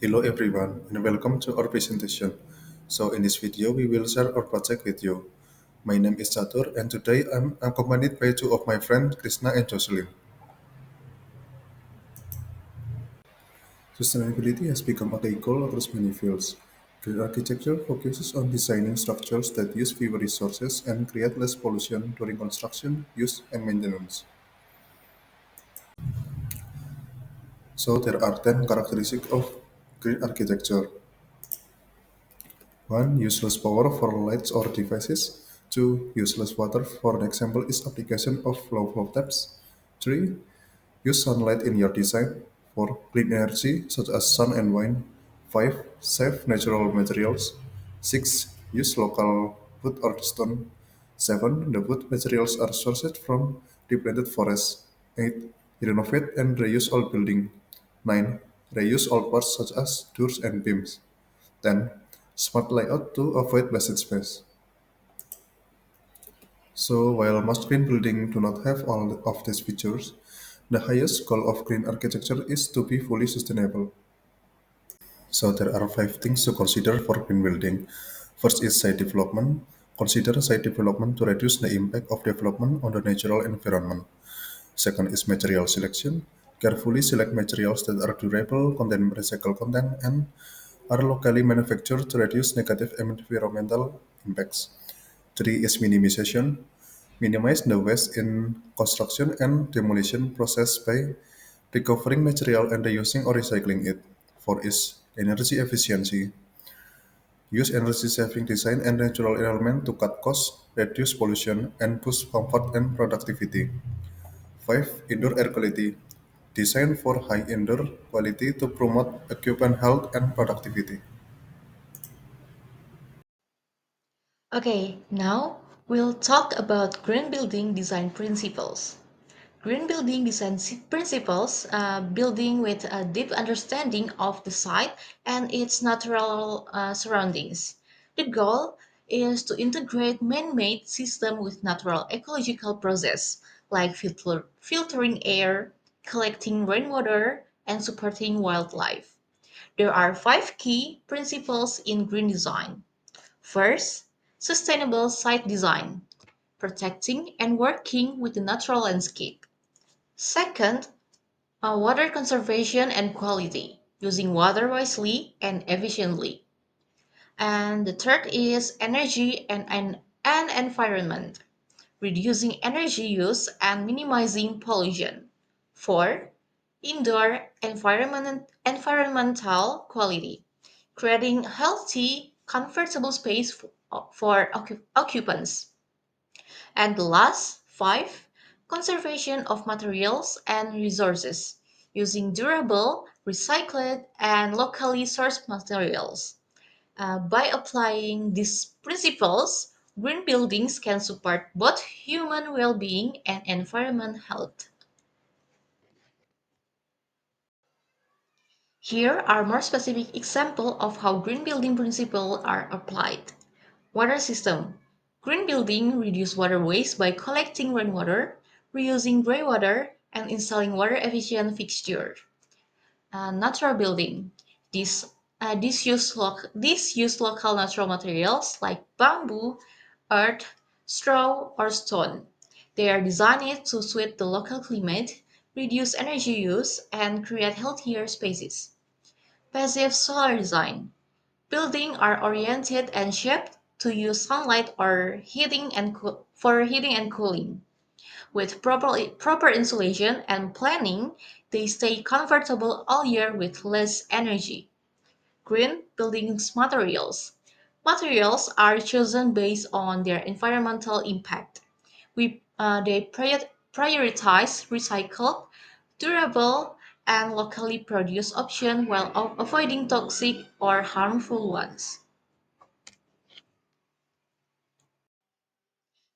Hello everyone and welcome to our presentation. So in this video we will share our project with you. My name is Catur and today I'm accompanied by two of my friends Krisna and Jocelyne. Sustainability has become a key goal across many fields. Green architecture focuses on designing structures that use fewer resources and create less pollution during construction, use and maintenance. So there are 10 characteristics of green architecture. 1. Useless power for lights or devices. 2. Useless water. For example, is application of low flow taps. 3. Use sunlight in your design. 4. Clean energy such as sun and wind. 5. Save natural materials. 6. Use local wood or stone. 7. The wood materials are sourced from replanted forests. 8. Renovate and reuse old building. 9. Reuse old parts such as doors and beams. 10. Smart layout to avoid wasted space. So while most green buildings do not have all of these features, the highest goal of green architecture is to be fully sustainable. So there are five things to consider for green building. First is site development. Consider site development to reduce the impact of development on the natural environment. Second is material selection. Carefully select materials that are durable, contain recycled content, and are locally manufactured to reduce negative environmental impacts. Three is minimization. Minimize the waste in construction and demolition process by recovering material and reusing or recycling it. Four is energy efficiency. Use energy-saving design and natural element to cut costs, reduce pollution, and boost comfort and productivity. 5. Indoor air quality. Design for high indoor quality to promote occupant health and productivity. Okay, now we'll talk about green building design principles. Green building design principles, building with a deep understanding of the site and its natural surroundings. The goal is to integrate man-made system with natural ecological process like filtering air, collecting rainwater, and supporting wildlife. There are five key principles in green design. First, sustainable site design, protecting and working with the natural landscape. Second, water conservation and quality, using water wisely and efficiently. And the third is energy and environment, reducing energy use and minimizing pollution. Four, indoor environmental quality, creating healthy, comfortable space for occupants. And the last, five, conservation of materials and resources, using durable, recycled, and locally sourced materials. By applying these principles, green buildings can support both human well being and environment health. Here are more specific examples of how green building principles are applied. Water system. Green building reduce water waste by collecting rainwater, reusing greywater, and installing water efficient fixture. Natural building. This use local natural materials like bamboo, earth, straw, or stone. They are designed to suit the local climate, reduce energy use, and create healthier spaces. Passive solar design. Buildings are oriented and shaped to use sunlight or for heating and cooling. With proper insulation and planning, they stay comfortable all year with less energy. Green buildings materials. Materials are chosen based on their environmental impact. They prioritize recycled, durable, and locally produced options while avoiding toxic or harmful ones.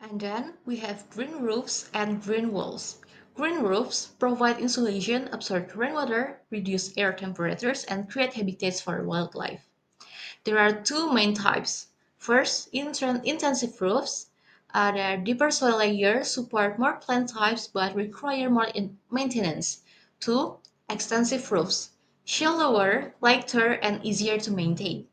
And then we have green roofs and green walls. Green roofs provide insulation, absorb rainwater, reduce air temperatures, and create habitats for wildlife. There are two main types. First, intensive roofs. The deeper soil layers support more plant types but require more maintenance. Two, extensive roofs. shallower, lighter, and easier to maintain.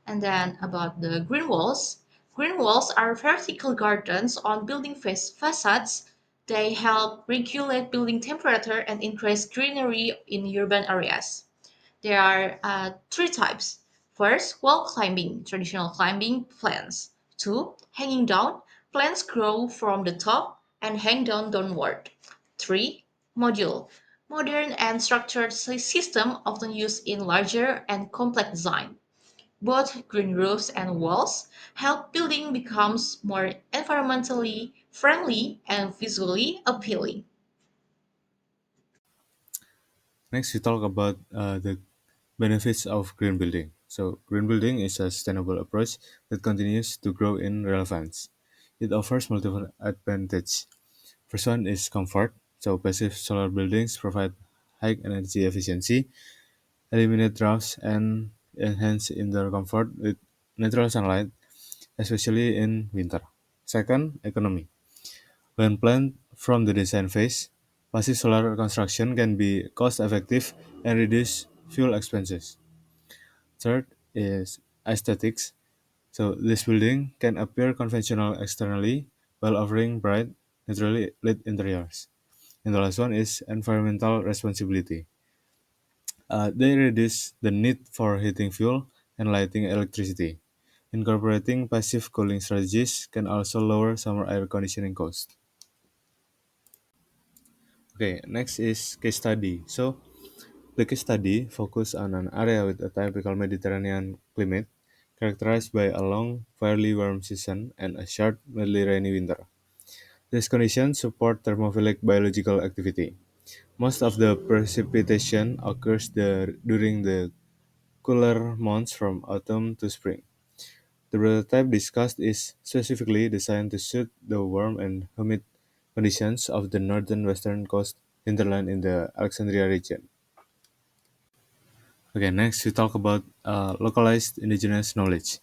And then about the green walls. Green walls are vertical gardens on building facades. They help regulate building temperature and increase greenery in urban areas. There are three types. First, wall climbing, traditional climbing plants. Two, hanging down, plants grow from the top and hang down downward. Three, module, modern and structured system often used in larger and complex design. Both green roofs and walls help building becomes more environmentally friendly and visually appealing. Next, we talk about the benefits of green building. So, green building is a sustainable approach that continues to grow in relevance. It offers multiple advantages. First one is comfort. So, passive solar buildings provide high energy efficiency, eliminate drafts, and enhance indoor comfort with natural sunlight, especially in winter. Second, economy. When planned from the design phase, passive solar construction can be cost effective and reduce fuel expenses. Third is aesthetics. So this building can appear conventional externally while offering bright, naturally lit interiors. And the last one is environmental responsibility. They reduce the need for heating fuel and lighting electricity. Incorporating passive cooling strategies can also lower summer air conditioning costs. Okay, next is case study. So the case study focused on an area with a typical Mediterranean climate, characterized by a long, fairly warm season and a short, mildly rainy winter. These conditions support thermophilic biological activity. Most of the precipitation occurs during the cooler months from autumn to spring. The prototype discussed is specifically designed to suit the warm and humid conditions of the northern western coast hinterland in the Alexandria region. Okay, next we talk about localized indigenous knowledge.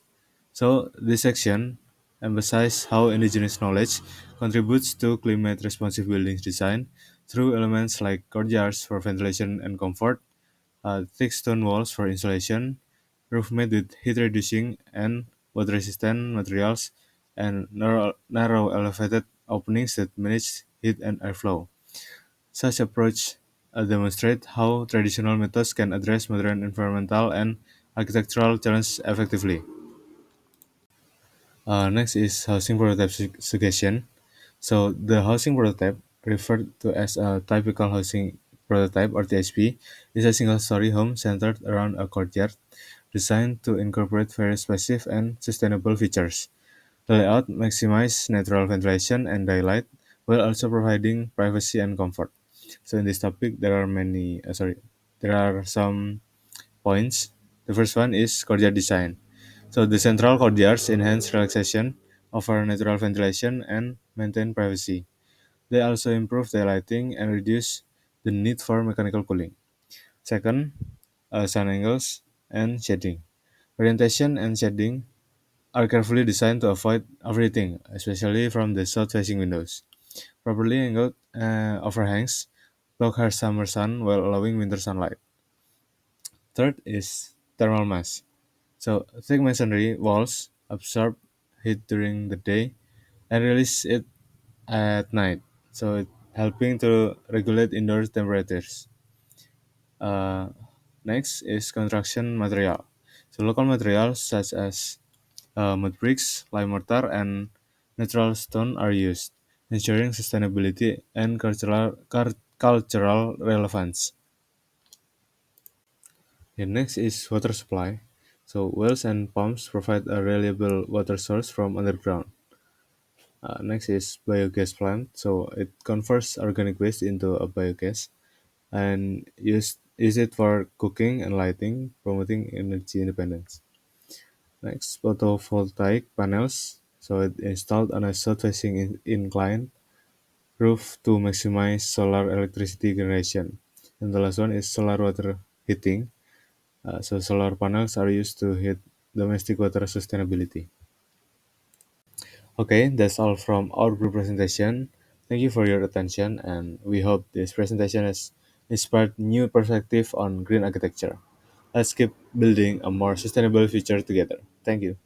So this section emphasizes how indigenous knowledge contributes to climate responsive buildings design through elements like courtyards for ventilation and comfort, thick stone walls for insulation, roof made with heat reducing and water resistant materials, and narrow elevated openings that manage heat and airflow. Such approach demonstrate how traditional methods can address modern environmental and architectural challenges effectively. Next is housing prototype suggestion. So the housing prototype, referred to as a typical housing prototype or THP, is a single-story home centered around a courtyard, designed to incorporate various passive and sustainable features. The layout maximizes natural ventilation and daylight, while also providing privacy and comfort. So in this topic, there are some points. The first one is courtyard design. So the central courtyards enhance relaxation, offer natural ventilation, and maintain privacy. They also improve the lighting and reduce the need for mechanical cooling. Second, sun angles and shading. Orientation and shading are carefully designed to avoid overheating, especially from the south-facing windows. Properly angled overhangs block harsh summer sun while allowing winter sunlight. Third is thermal mass. So thick masonry walls absorb heat during the day and release it at night. So it helping to regulate indoor temperatures. Uh, Next is construction material. So local materials such as mud bricks, lime mortar, and natural stone are used, ensuring sustainability and cultural relevance. The next is water supply. So wells and pumps provide a reliable water source from underground. Next is biogas plant. So it converts organic waste into a biogas and use it for cooking and lighting, promoting energy independence. Next, photovoltaic panels. So it installed on a south-facing incline roof to maximize solar electricity generation. And the last one is solar water heating. So solar panels are used to heat domestic water sustainability. Okay, that's all from our group presentation. Thank you for your attention, and we hope this presentation has inspired new perspective on green architecture. Let's keep building a more sustainable future together. Thank you.